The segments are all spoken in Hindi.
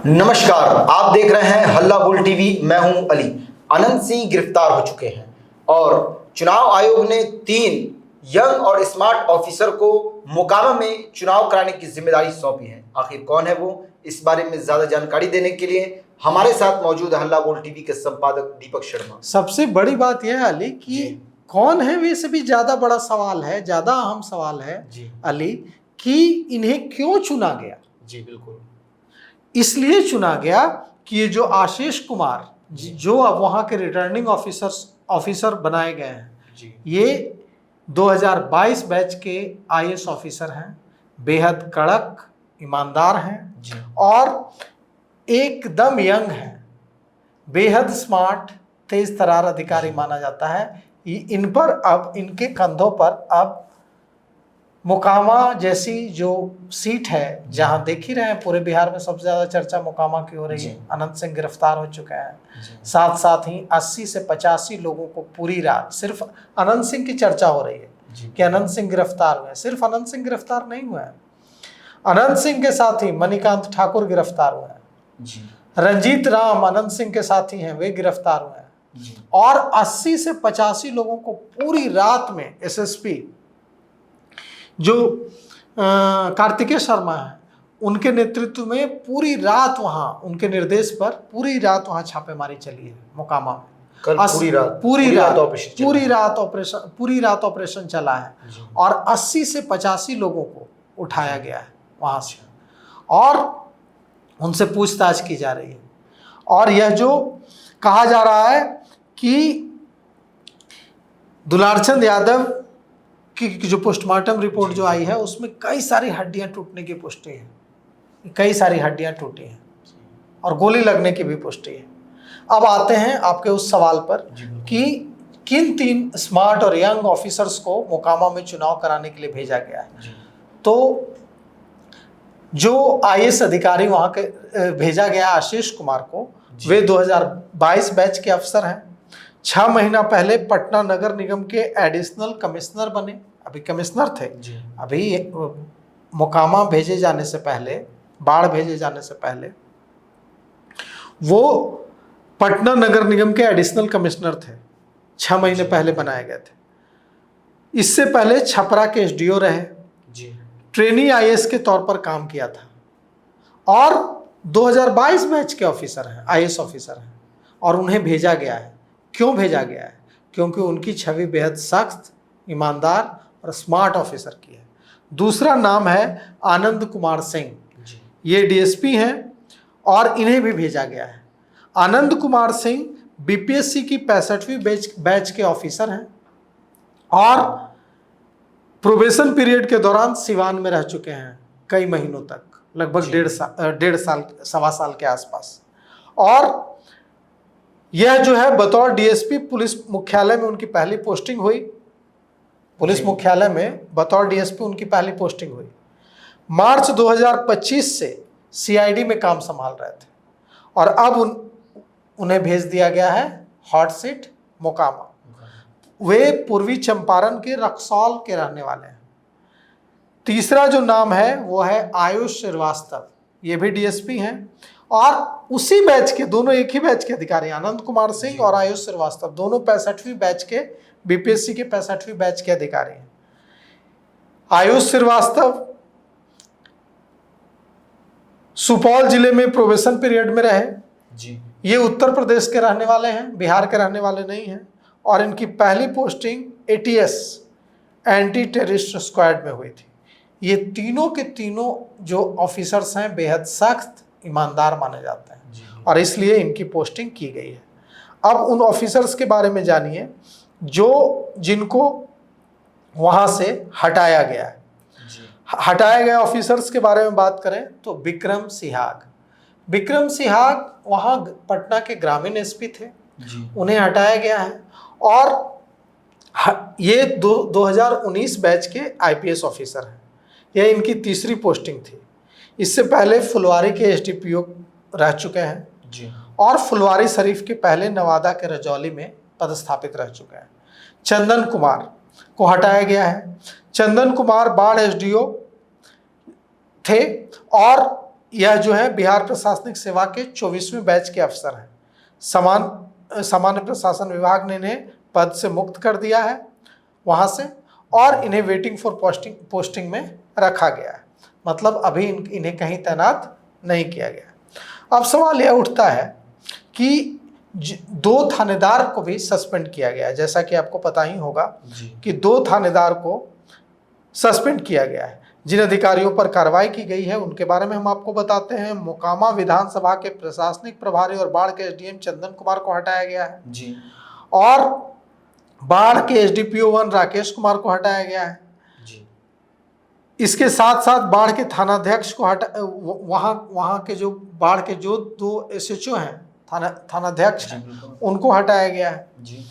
नमस्कार, आप देख रहे हैं हल्ला बोल टीवी। मैं हूं अली। अनंत सिंह गिरफ्तार हो चुके हैं और चुनाव आयोग ने 3 यंग और स्मार्ट ऑफिसर को मोकामा में चुनाव कराने की जिम्मेदारी सौंपी है। आखिर कौन है वो, इस बारे में ज्यादा जानकारी देने के लिए हमारे साथ मौजूद हल्ला बोल टीवी के संपादक दीपक शर्मा। सबसे बड़ी बात यह है अली कि कौन है, वे से भी ज्यादा बड़ा सवाल है, ज्यादा अहम सवाल है अली कि इन्हें क्यों चुना गया। जी बिल्कुल, इसलिए चुना गया कि ये जो आशीष कुमार जो अब वहां के रिटर्निंग ऑफिसर बनाए गए हैं, ये 2022 बैच के आईएएस ऑफिसर हैं, बेहद कड़क ईमानदार हैं और एकदम यंग हैं, बेहद स्मार्ट तेज तरार अधिकारी माना जाता है। इन पर अब इनके कंधों पर अब मोकामा जैसी जो सीट है, जहां देख ही रहे हैं पूरे बिहार में सबसे ज्यादा चर्चा मोकामा की हो रही है। अनंत सिंह गिरफ्तार हो चुके हैं, साथ साथ ही 80 से 85 लोगों को पूरी रात सिर्फ अनंत सिंह की चर्चा हो रही है कि अनंत सिंह गिरफ्तार हुए। सिर्फ अनंत सिंह गिरफ्तार नहीं हुए हैं, अनंत सिंह के साथ ही मणिकांत ठाकुर गिरफ्तार हुए हैं, रंजीत राम अनंत सिंह के साथी हैं, वे गिरफ्तार हुए हैं और 80 से 85 लोगों को पूरी रात में एसएसपी जो कार्तिकेय शर्मा है, उनके नेतृत्व में पूरी रात वहां, उनके निर्देश पर पूरी रात वहां छापेमारी चली है मोकामा में। कल पूरी रात ऑपरेशन चला है और 80 से 85 लोगों को उठाया गया है वहां से और उनसे पूछताछ की जा रही है। और यह जो कहा जा रहा है कि दुलारचंद यादव की जो पोस्टमार्टम रिपोर्ट जो आई है, उसमें कई सारी हड्डियां टूटने की पुष्टि है, कई सारी हड्डियां टूटी हैं और गोली लगने की भी पुष्टि है। अब आते हैं आपके उस सवाल पर कि किन 3 स्मार्ट और यंग ऑफिसर्स को मोकामा में चुनाव कराने के लिए भेजा गया है। तो जो आईएएस अधिकारी वहां के भेजा गया आशीष कुमार को, वे 2022 बैच के अफसर हैं। 6 महीना पहले पटना नगर निगम के एडिशनल कमिश्नर बने, अभी कमिश्नर थे। अभी मोकामा भेजे जाने से पहले, बाढ़ भेजे जाने से पहले वो पटना नगर निगम के एडिशनल कमिश्नर थे। 6 महीने पहले बनाए गए थे। इससे पहले छपरा के एसडीओ रहे, ट्रेनी आईएएस के तौर पर काम किया था और 2022 बैच के ऑफिसर हैं, आईएएस ऑफिसर हैं और उन्हें भेजा गया है। क्यों भेजा गया है? क्योंकि उनकी छवि बेहद सख्त, ईमानदार और स्मार्ट ऑफिसर की है। दूसरा नाम है आनंद कुमार सिंह, ये डीएसपी हैं और इन्हें भी भेजा गया है। आनंद कुमार सिंह बीपीएससी की 65वीं बैच के ऑफिसर हैं और प्रोबेशन पीरियड के दौरान सिवान में रह चुके हैं कई महीनों तक, लगभग 1.5 सवा साल के आसपास। और यह जो है बतौर डीएसपी पुलिस मुख्यालय में उनकी पहली पोस्टिंग हुई। पुलिस मुख्यालय में बतौर डीएसपी उनकी पहली पोस्टिंग हुई। मार्च 2025 से सीआईडी में काम संभाल रहे थे और अब उन्हें भेज दिया गया है हॉट सीट मोकामा। वे पूर्वी चंपारण के रक्सौल के रहने वाले हैं। तीसरा जो नाम है वो है आयुष श्रीवास्तव, ये भी डीएसपी हैं और उसी बैच के, दोनों एक ही बैच के अधिकारी, आनंद कुमार सिंह और आयुष श्रीवास्तव, दोनों 65वीं बैच के, बीपीएससी के 65वीं बैच के अधिकारी हैं। आयुष श्रीवास्तव सुपौल जिले में प्रोबेशन पीरियड में रहे। ये उत्तर प्रदेश के रहने वाले हैं, बिहार के रहने वाले नहीं हैं और इनकी पहली posting ATS anti terrorist squad में हुई थी। ये तीनों के तीनों जो ऑफिसर्स हैं बेहद सख्त, ईमानदार माने जाते हैं और इसलिए इनकी पोस्टिंग की गई है। अब उन ऑफिसर्स के बारे में जानिए जिनको वहां से हटाया गया है। हटाए गए ऑफिसर्स के बारे में बात करें तो विक्रम सिहाग वहां पटना के ग्रामीण एसपी थे, उन्हें हटाया गया है और ये 2019 बैच के आईपीएस ऑफिसर हैं। यह इनकी तीसरी पोस्टिंग थी। इससे पहले फुलवारी के एसडीपीओ रह चुके हैं और फुलवारी शरीफ के पहले नवादा के रजौली में पदस्थापित रह चुके हैं। चंदन कुमार को हटाया गया है। चंदन कुमार बाढ़ एसडीओ थे और यह जो है बिहार प्रशासनिक सेवा के 24वें बैच के अफसर हैं। सामान्य प्रशासन विभाग ने इन्हें पद से मुक्त कर दिया है वहाँ से, और इन्हें वेटिंग फॉर पोस्टिंग में रखा गया है। मतलब अभी इन्हें कहीं तैनात नहीं किया गया। अब सवाल यह उठता है कि 2 थानेदार को भी सस्पेंड किया गया है। जैसा कि आपको पता ही होगा कि 2 थानेदार को सस्पेंड किया गया है। जिन अधिकारियों पर कार्रवाई की गई है उनके बारे में हम आपको बताते हैं। मोकामा विधानसभा के प्रशासनिक प्रभारी और बाढ़ के एसडीएम चंदन कुमार को हटाया गया है जी, और बाढ़ के एसडीपीओ 1 राकेश कुमार को हटाया गया है जी। इसके साथ साथ बाढ़ के थानाध्यक्ष को वहाँ के जो बाढ़ के जो 2 एसएचओ हैं, थानाध्यक्ष हैं, उनको हटाया गया है जी।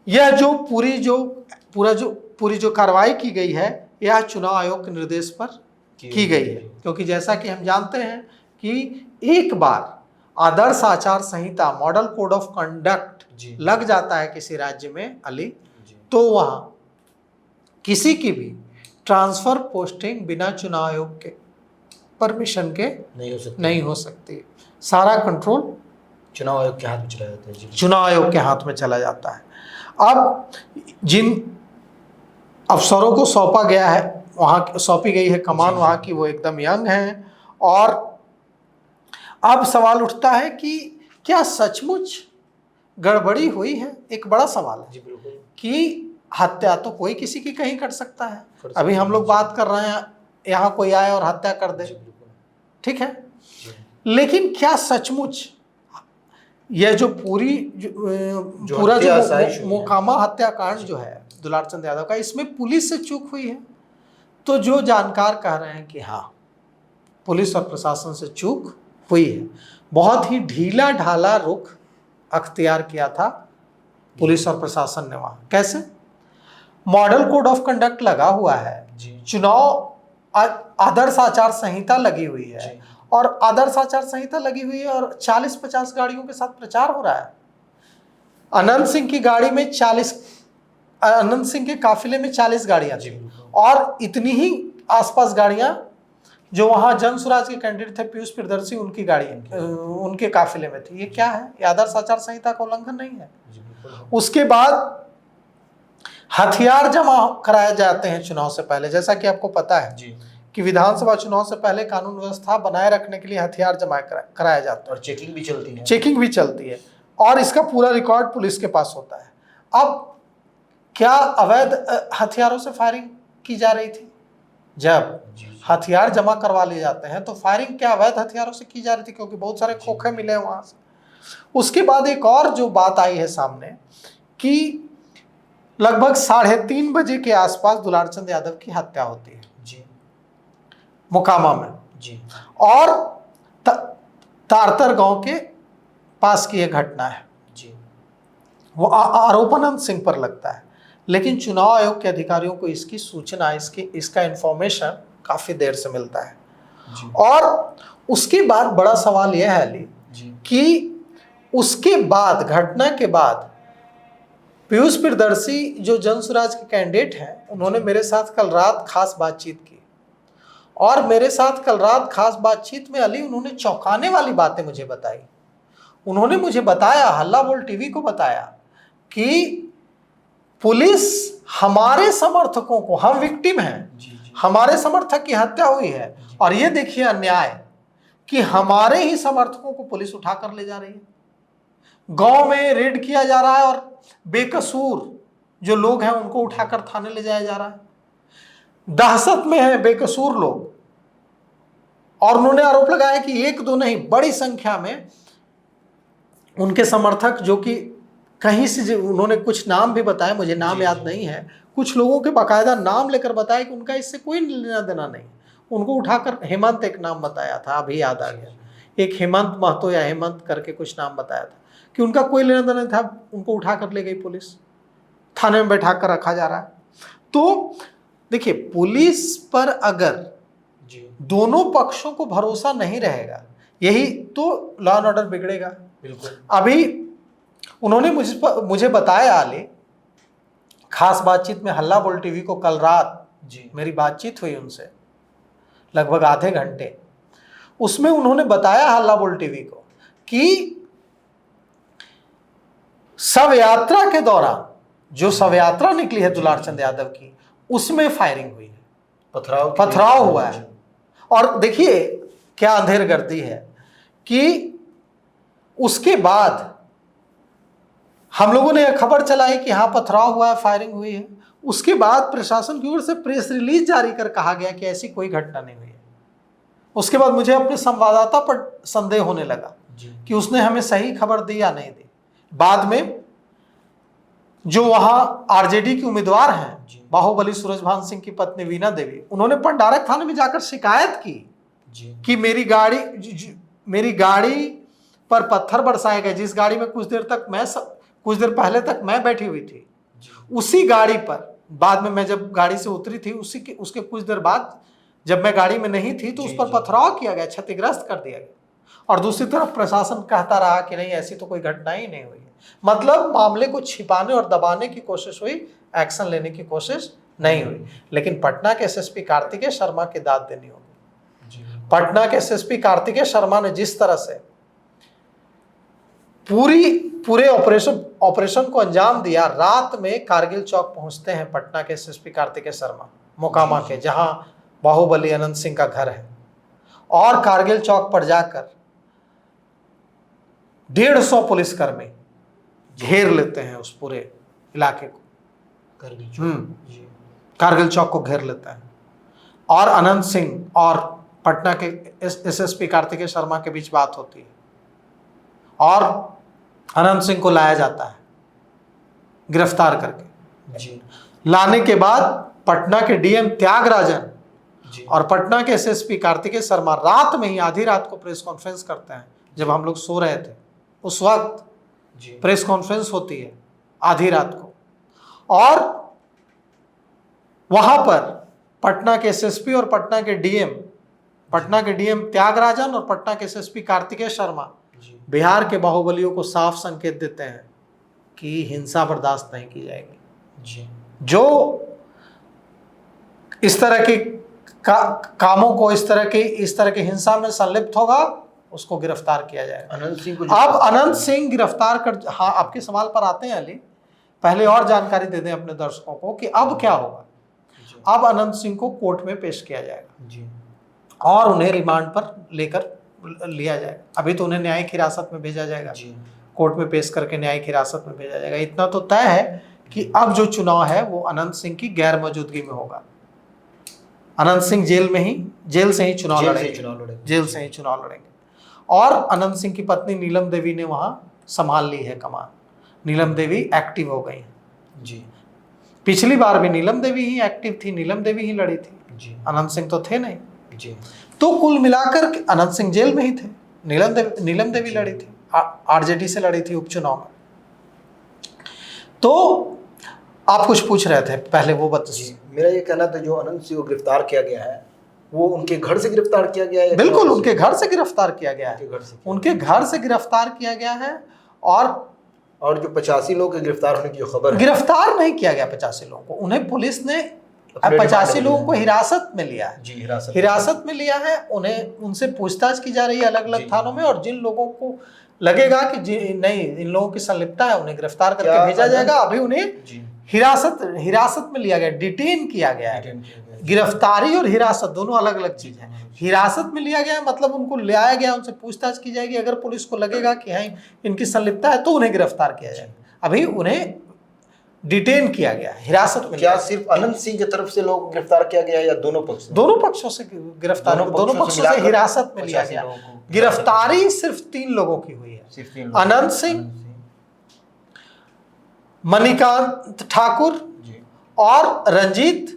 यह जो पूरी जो कार्रवाई की गई है यह चुनाव आयोग के निर्देश पर की गई है, क्योंकि जैसा कि हम जानते हैं कि एक बार आदर्श आचार संहिता मॉडल कोड ऑफ कंडक्ट लग जाता है किसी राज्य में अली, तो वहाँ किसी की भी ट्रांसफर पोस्टिंग बिना चुनाव आयोग के परमिशन के नहीं हो सकती। सारा कंट्रोल चुनाव आयोग के हाथ में चला जाता है। चुनाव आयोग के हाथ में चला जाता है। अब जिन अफसरों को सौंपा गया है, वहाँ सौंपी गई है कमान वहाँ की, वो एकदम यंग हैं। और अब सवाल उठता है कि क्या सचमुच गड़बड़ी हुई है? एक बड़ा सवाल है कि हत्या तो कोई किसी की कहीं कर सकता है। अभी हम लोग बात कर रहे हैं, यहाँ कोई आए और हत्या कर दे, ठीक है, लेकिन क्या सचमुच यह जो पूरा जो मोकामा हत्याकांड जो है दुलारचंद यादव का, इसमें पुलिस से चूक हुई है? तो जो जानकार कह रहे हैं कि हाँ, पुलिस और प्रशासन से चूक हुई है। बहुत ही ढीला ढाला रुख अख्तियार किया था पुलिस और प्रशासन ने वहाँ। कैसे? मॉडल कोड ऑफ कंडक्ट लगा हुआ है, चुनाव आदर्श आचार संहिता लगी हुई है, और आदर्श आचार संहिता लगी हुई है और 40-50 गाड़ियों के साथ प्रचार हो रहा है। अनंत सिंह की गाड़ी में अनंत सिंह के काफिले में 40 गाड़ियां थी, और इतनी ही आसपास गाड़ियां जो वहां जन स्वराज के कैंडिडेट थे पीयूष प्रियदर्शी, उनकी गाड़ियां उनके काफिले में थी। ये क्या है? ये आदर्श आचार संहिता का उल्लंघन नहीं है? उसके बाद हथियार जमा कराए जाते हैं चुनाव से पहले। जैसा कि आपको पता है कि विधानसभा चुनाव से पहले कानून व्यवस्था बनाए रखने के लिए हथियार जमा कराया जाता है, और चेकिंग भी चलती है। और इसका पूरा रिकॉर्ड पुलिस के पास होता है। अब क्या अवैध हथियारों से फायरिंग की जा रही थी? जब हथियार जमा करवा लिए जाते हैं तो फायरिंग क्या अवैध हथियारों से की जा रही थी? क्योंकि बहुत सारे खोखे मिले हैं वहां से। उसके बाद एक और जो बात आई है सामने कि लगभग 3:30 बजे के आसपास दुलारचंद यादव की हत्या होती है मोकामा में, और तारतर गांव के पास की यह घटना है। वो आरोप अनंत सिंह पर लगता है, लेकिन चुनाव आयोग के अधिकारियों को इसकी सूचना, इसका इंफॉर्मेशन काफी देर से मिलता है। और उसके बाद बड़ा सवाल यह है अली कि उसके बाद, घटना के बाद, पीयूष प्रियदर्शी जो जन स्वराज के कैंडिडेट हैं, उन्होंने मेरे साथ कल रात खास बातचीत की, और मेरे साथ कल रात खास बातचीत में अली उन्होंने चौंकाने वाली बातें मुझे बताई। उन्होंने मुझे बताया, हल्ला बोल टीवी को बताया कि पुलिस हमारे समर्थकों को, हम विक्टिम हैं, हमारे समर्थक की हत्या हुई है, और ये देखिए अन्याय कि हमारे ही समर्थकों को पुलिस उठाकर ले जा रही है, गांव में रेड किया जा रहा है, और बेकसूर जो लोग हैं उनको उठाकर थाने ले जाया जा रहा है। दहशत में है बेकसूर लोग। और उन्होंने आरोप लगाया कि 1-2 नहीं, बड़ी संख्या में उनके समर्थक, जो कि कहीं से, उन्होंने कुछ नाम भी बताए, मुझे नाम याद नहीं है, कुछ लोगों के बाकायदा नाम लेकर बताया कि उनका इससे कोई लेना देना नहीं। उनको उठाकर, हेमंत एक नाम बताया था, अभी याद आ गया, एक हेमंत महतो या हेमंत करके कुछ नाम बताया था, कि उनका कोई लेना देना नहीं था। उनको उठाकर ले गई पुलिस, थाने में बैठा कर रखा जा रहा है। तो देखिए, पुलिस पर अगर दोनों पक्षों को भरोसा नहीं रहेगा, यही तो लॉ एंड ऑर्डर बिगड़ेगा। बिल्कुल। अभी उन्होंने मुझे बताया आले, खास बातचीत में हल्ला बोल टीवी को कल रात मेरी बातचीत हुई उनसे, लगभग आधे घंटे। उसमें उन्होंने बताया हल्ला बोल टीवी को कि शव यात्रा के दौरान जो शव यात्रा निकली है दुलार चंद यादव की, उसमें फायरिंग हुई है, पथराव हुआ है। और देखिए क्या अंधेरगर्दी है कि उसके बाद हम लोगों ने यह खबर चलाई कि हाँ पथराव हुआ है, फायरिंग हुई है। उसके बाद प्रशासन की ओर से प्रेस रिलीज जारी कर कहा गया कि ऐसी कोई घटना नहीं हुई है। उसके बाद मुझे अपने संवाददाता पर संदेह होने लगा कि उसने हमें सही खबर दी या नहीं दी। बाद में जो वहां आरजेडी की उम्मीदवार हैं बाहुबली सूरजभान सिंह की पत्नी वीना देवी, उन्होंने पंडारक थाने में जाकर शिकायत की कि मेरी गाड़ी पर पत्थर बरसाए गए। जिस गाड़ी में कुछ देर पहले तक मैं बैठी हुई थी, उसी गाड़ी पर बाद में मैं जब गाड़ी से उतरी थी उसके कुछ देर बाद जब मैं गाड़ी में नहीं थी तो उस पर पथराव किया गया, क्षतिग्रस्त कर दिया गया। और दूसरी तरफ प्रशासन कहता रहा कि नहीं ऐसी तो कोई घटना ही नहीं हुई। मतलब मामले को छिपाने और दबाने की कोशिश हुई, एक्शन लेने की कोशिश नहीं हुई। लेकिन पटना के एसएसपी कार्तिकेय शर्मा की दाद देनी होगी। पटना के एसएसपी कार्तिकेय शर्मा ने जिस तरह से पूरे ऑपरेशन को अंजाम दिया। रात में कारगिल चौक पहुंचते हैं पटना के एसएसपी कार्तिकेय शर्मा मोकामा के, जहां बाहुबली अनंत सिंह का घर है, और कारगिल चौक पर जाकर 150 पुलिसकर्मी घेर लेते हैं उस पूरे इलाके को। कारगिल चौक को घेर लेता है और अनंत सिंह और पटना के एसएसपी कार्तिकेय शर्मा के बीच बात होती है और अनंत सिंह को लाया जाता है गिरफ्तार करके। लाने के बाद पटना के डीएम त्यागराजन और पटना के एसएसपी कार्तिकेय शर्मा रात में ही, आधी रात को प्रेस कॉन्फ्रेंस करते हैं। जब हम लोग सो रहे थे उस वक्त प्रेस कॉन्फ्रेंस होती है आधी रात को, और वहां पर पटना के एसएसपी और पटना के डीएम त्यागराजन और पटना के एसएसपी कार्तिकेय शर्मा बिहार के बाहुबलियों को साफ संकेत देते हैं कि हिंसा बर्दाश्त नहीं की जाएगी। जो इस तरह के कामों को, इस तरह के हिंसा में संलिप्त होगा उसको गिरफ्तार किया जाएगा। अनंत सिंह को अब अनंत सिंह गिरफ्तार कर, हाँ आपके सवाल पर आते हैं अली, पहले और जानकारी दे दें अपने दर्शकों को कि अब क्या होगा। अब अनंत सिंह को कोर्ट में पेश किया जाएगा और उन्हें रिमांड पर लिया जाएगा। अभी तो उन्हें न्यायिक हिरासत में भेजा जाएगा, कोर्ट में पेश करके न्यायिक हिरासत में भेजा जाएगा। इतना तो तय है कि अब जो चुनाव है वो अनंत सिंह की गैर मौजूदगी में होगा। अनंत सिंह जेल से ही चुनाव लड़ेंगे और अनंत सिंह की पत्नी नीलम देवी ने वहां संभाल ली है कमान। नीलम देवी एक्टिव हो गई हैं। पिछली बार भी नीलम देवी ही एक्टिव थी, नीलम देवी ही लड़ी थी, अनंत सिंह तो थे नहीं। तो कुल मिलाकर अनंत सिंह जेल में ही थे, नीलम देवी लड़ी थी, आरजेडी से लड़ी थी उपचुनाव में। तो आप कुछ पूछ रहे थे, पहले वो बताइए। मेरा ये कहना था जो अनंत सिंह को गिरफ्तार किया गया है वो उनके घर से गिरफ्तार किया गया है? बिल्कुल उनके घर से गिरफ्तार किया गया है, उनके घर से गिरफ्तार किया गया है। और जो 85 लोग के गिरफ्तार होने की जो खबर है, गिरफ्तार नहीं किया गया 85 लोगों को, उन्हें पुलिस ने 85 लोगों को हिरासत में लिया है। हिरासत में लिया है, उन्हें उनसे पूछताछ की जा रही है अलग अलग थानों में, और जिन लोगों को लगेगा कि नहीं इन लोगों की संलिप्तता है उन्हें गिरफ्तार करके भेजा जाएगा। अभी उन्हें हिरासत में लिया गया, डिटेन किया गया है। गिरफ्तारी और हिरासत दोनों अलग अलग चीज है। हिरासत में लिया गया मतलब उनको लाया गया, उनसे पूछताछ की जाएगी। अगर पुलिस को लगेगा कि हाँ इनकी संलिप्तता है तो उन्हें गिरफ्तार किया जाएगा। अभी उन्हें डिटेन किया गया, हिरासत में। क्या सिर्फ अनंत सिंह की तरफ से लोग गिरफ्तार किया गया या दोनों पक्षों से गिरफ्तार? दोनों पक्षों से हिरासत में लिया गया। गिरफ्तारी सिर्फ 3 लोगों की हुई है, अनंत सिंह, मणिकांत ठाकुर और रंजीत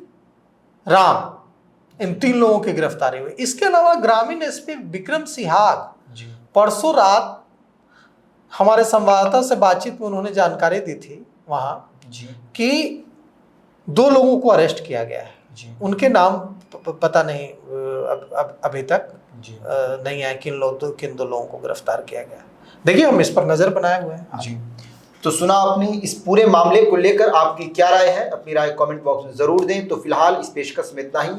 राम, इन 3 लोगों की गिरफ्तारी हुई। इसके अलावा ग्रामीण एसपी विक्रम सिहाग परसों रात हमारे संवाददाता से बातचीत में उन्होंने जानकारी दी थी वहां कि 2 लोगों को अरेस्ट किया गया है। उनके नाम पता नहीं अभी तक नहीं आए, किन 2 लोगों को गिरफ्तार किया गया। देखिए हम इस पर नजर बनाए हुए हैं। तो सुना आपने, इस पूरे मामले को लेकर आपकी क्या राय है? अपनी राय कमेंट बॉक्स में जरूर दें। तो फिलहाल इस पेशकश में इतना ही।